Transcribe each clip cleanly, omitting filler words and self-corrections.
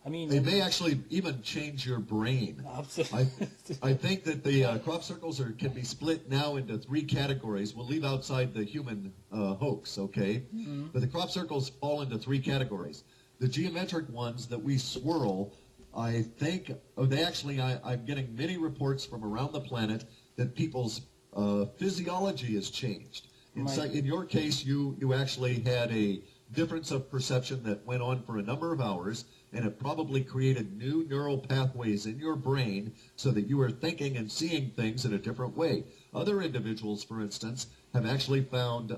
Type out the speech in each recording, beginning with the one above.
I mean, they may actually even change your brain. Absolutely. I think that the crop circles can be split now into 3 categories. We'll leave outside the human hoax, okay? Mm-hmm. But the crop circles fall into 3 categories. The geometric ones that we swirl, I think, I'm getting many reports from around the planet that people's physiology has changed. In your case, you actually had a difference of perception that went on for a number of hours, and it probably created new neural pathways in your brain so that you were thinking and seeing things in a different way. Other individuals, for instance, have actually found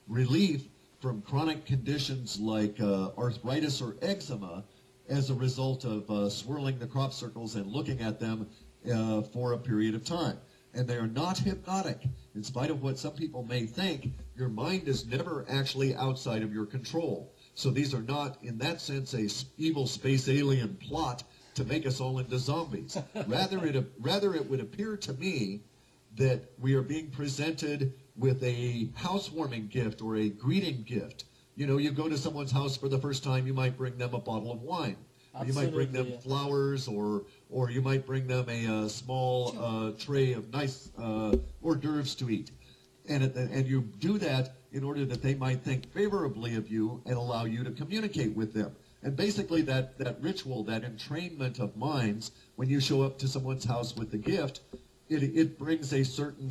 relief from chronic conditions like arthritis or eczema as a result of swirling the crop circles and looking at them for a period of time. And they are not hypnotic. In spite of what some people may think, your mind is never actually outside of your control. So these are not, in that sense, a evil space alien plot to make us all into zombies. Rather, it would appear to me that we are being presented with a housewarming gift or a greeting gift. You know, you go to someone's house for the first time, you might bring them a bottle of wine. You might bring them flowers, or you might bring them a small tray of nice hors d'oeuvres to eat. And you do that in order that they might think favorably of you and allow you to communicate with them. And basically that ritual, that entrainment of minds, when you show up to someone's house with the gift, it brings a certain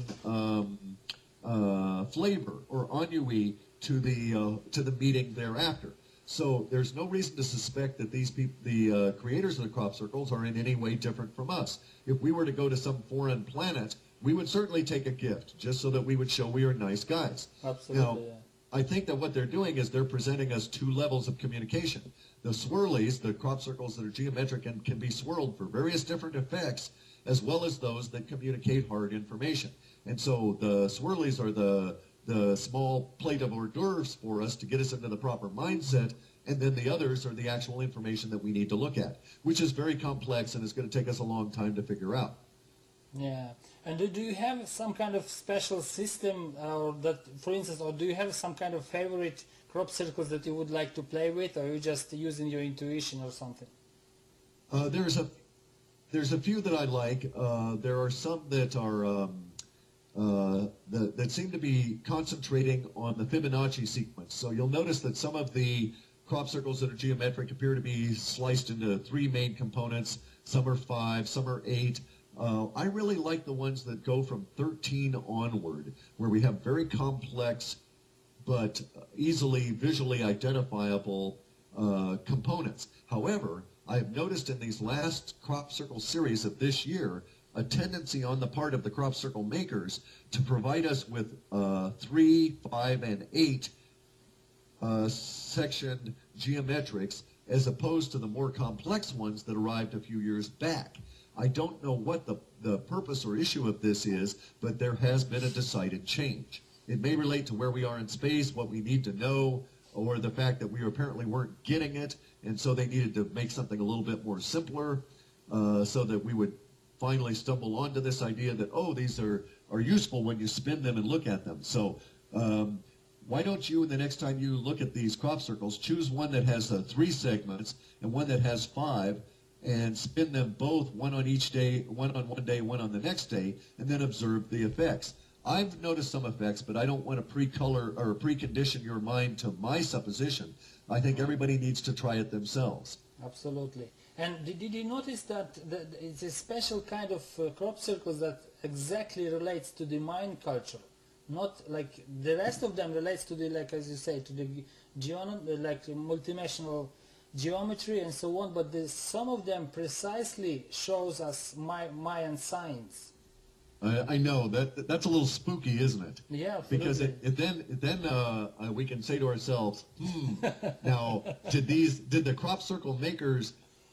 flavor or ennui to the meeting thereafter. So there's no reason to suspect that these people, the creators of the crop circles, are in any way different from us. If we were to go to some foreign planet, we would certainly take a gift, just so that we would show we are nice guys. Absolutely. Now, I think that what they're doing is they're presenting us 2 levels of communication. The swirlies, the crop circles that are geometric and can be swirled for various different effects, as well as those that communicate hard information. And so the swirlies are the small plate of hors d'oeuvres for us to get us into the proper mindset, and then the others are the actual information that we need to look at, which is very complex and is going to take us a long time to figure out. Yeah. And do you have some kind of special system, or that, for instance, or do you have some kind of favorite crop circles that you would like to play with, or are you just using your intuition or something? There's a few that I like. There are some that are that seem to be concentrating on the Fibonacci sequence. So you'll notice that some of the crop circles that are geometric appear to be sliced into 3 main components. Some are 5, some are 8. I really like the ones that go from 13 onward, where we have very complex but easily visually identifiable components. However, I've noticed in these last crop circle series of this year a tendency on the part of the crop circle makers to provide us with 3, 5, and 8 sectioned geometrics, as opposed to the more complex ones that arrived a few years back. I don't know what the purpose or issue of this is, but there has been a decided change. It may relate to where we are in space, what we need to know, or the fact that we apparently weren't getting it, and so they needed to make something a little bit more simpler, so that we would finally stumble onto this idea that, oh, these are useful when you spin them and look at them. So why don't you, the next time you look at these crop circles, choose one that has 3 segments and one that has 5, and spin them both, one on each day, one on one day, one on the next day, and then observe the effects. I've noticed some effects, but I don't want to pre-color or precondition your mind to my supposition. I think everybody needs to try it themselves. Absolutely. And did you notice that it's a special kind of crop circles that exactly relates to the Mayan culture? Not like the rest of them relates to the, like as you say, to the like multidimensional geometry and so on, but some of them precisely shows us Mayan signs. I know that's a little spooky, isn't it? Yeah, absolutely. Because then we can say to ourselves, now did the crop circle makers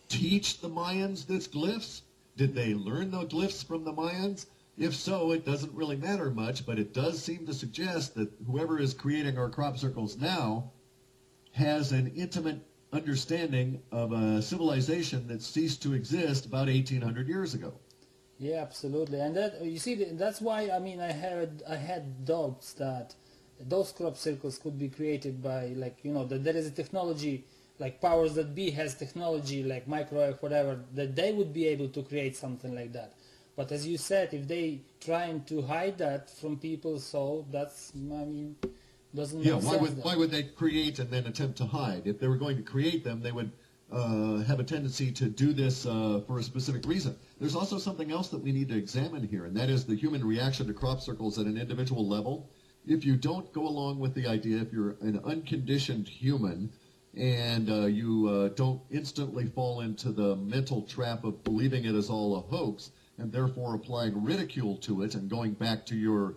teach the Mayans this glyphs? Did they learn the glyphs from the Mayans? If so, it doesn't really matter much, but it does seem to suggest that whoever is creating our crop circles now has an intimate understanding of a civilization that ceased to exist about 1800 years ago. Yeah, absolutely. And that, you see, that's why, I mean, I had doubts that those crop circles could be created by, like, you know, that there is a technology like powers that be has technology like microwave, whatever, that they would be able to create something like that. But as you said, if they trying to hide that from people, so that's, I mean, doesn't make sense. Why would they create and then attempt to hide? If they were going to create them, they would have a tendency to do this for a specific reason. There's also something else that we need to examine here, and that is the human reaction to crop circles at an individual level. If you don't go along with the idea, if you're an unconditioned human, and you don't instantly fall into the mental trap of believing it is all a hoax, and therefore applying ridicule to it and going back to your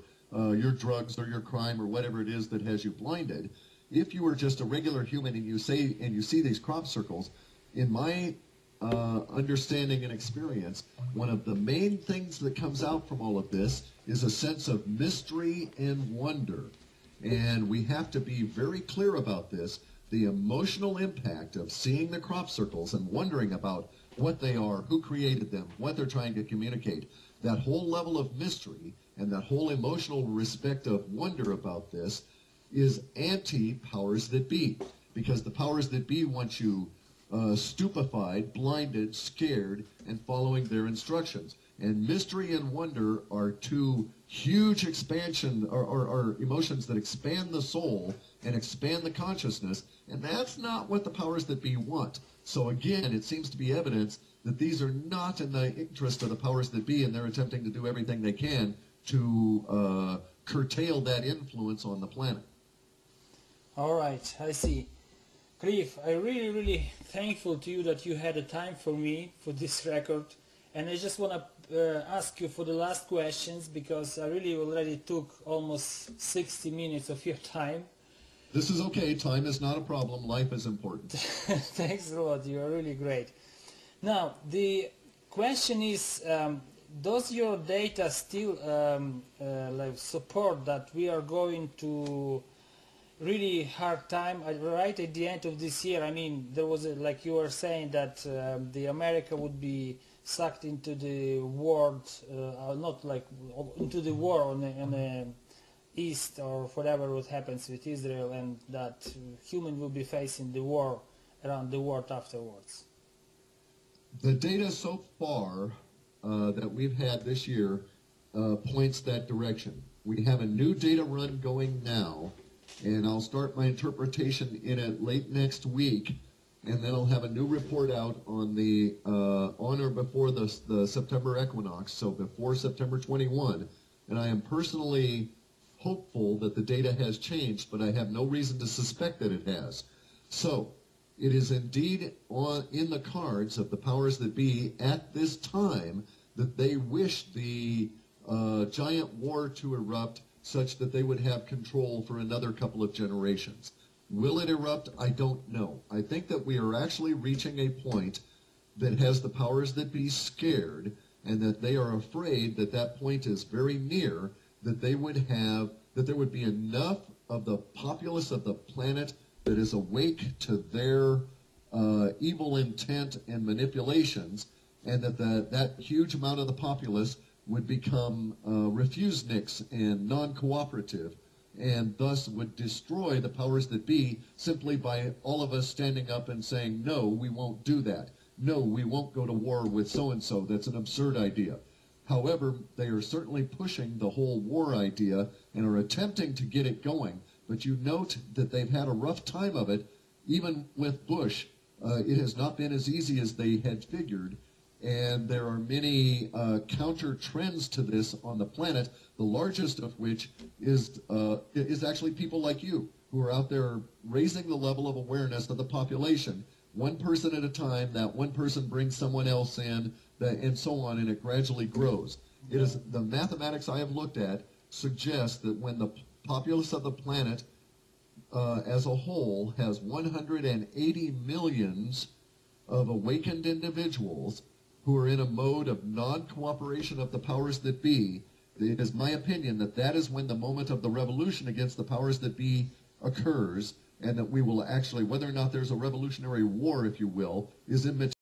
drugs or your crime or whatever it is that has you blinded. If you are just a regular human and you see these crop circles, in my understanding and experience, one of the main things that comes out from all of this is a sense of mystery and wonder. And we have to be very clear about this. The emotional impact of seeing the crop circles and wondering about what they are, who created them, what they're trying to communicate, that whole level of mystery and that whole emotional respect of wonder about this is anti-powers that be, because the powers that be want you stupefied, blinded, scared, and following their instructions. And mystery and wonder are two huge expansion, or emotions that expand the soul and expand the consciousness, and that's not what the powers that be want. So again, it seems to be evidence that these are not in the interest of the powers that be, and they're attempting to do everything they can to curtail that influence on the planet. All right, I see. Cliff, I'm really thankful to you that you had the time for me for this record, and I just want to ask you for the last questions, because I really already took almost 60 minutes of your time. This is okay. Time is not a problem. Life is important. Thanks a lot. You are really great. Now, the question is, does your data still like support that we are going to really hard time right at the end of this year? I mean, there was like you were saying that the America would be sucked into the world, not like into the war on the east or whatever what happens with Israel, and that human will be facing the war around the world afterwards. The data so far that we've had this year points that direction. We have a new data run going now, and I'll start my interpretation in it late next week, and then I'll have a new report out on the on or before the September equinox, so before September 21, and I am personally hopeful that the data has changed, but I have no reason to suspect that it has. So it is indeed in the cards of the powers that be at this time that they wish the giant war to erupt such that they would have control for another couple of generations. Will it erupt? I don't know. I think that we are actually reaching a point that has the powers that be scared, and that they are afraid that that point is very near, that they would have, that there would be enough of the populace of the planet that is awake to their evil intent and manipulations, and that that huge amount of the populace would become refuseniks and non-cooperative, and thus would destroy the powers that be simply by all of us standing up and saying, no, we won't do that. No, we won't go to war with so-and-so. That's an absurd idea. However, they are certainly pushing the whole war idea and are attempting to get it going. But you note that they've had a rough time of it. Even with Bush, it has not been as easy as they had figured. And there are many counter trends to this on the planet, the largest of which is actually people like you, who are out there raising the level of awareness of the population, one person at a time. That one person brings someone else in, and so on, and it gradually grows. It is the mathematics I have looked at suggest that when the populace of the planet as a whole has 180 millions of awakened individuals who are in a mode of non-cooperation of the powers that be, it is my opinion that that is when the moment of the revolution against the powers that be occurs, and that we will actually, whether or not there's a revolutionary war, if you will, is immaterial.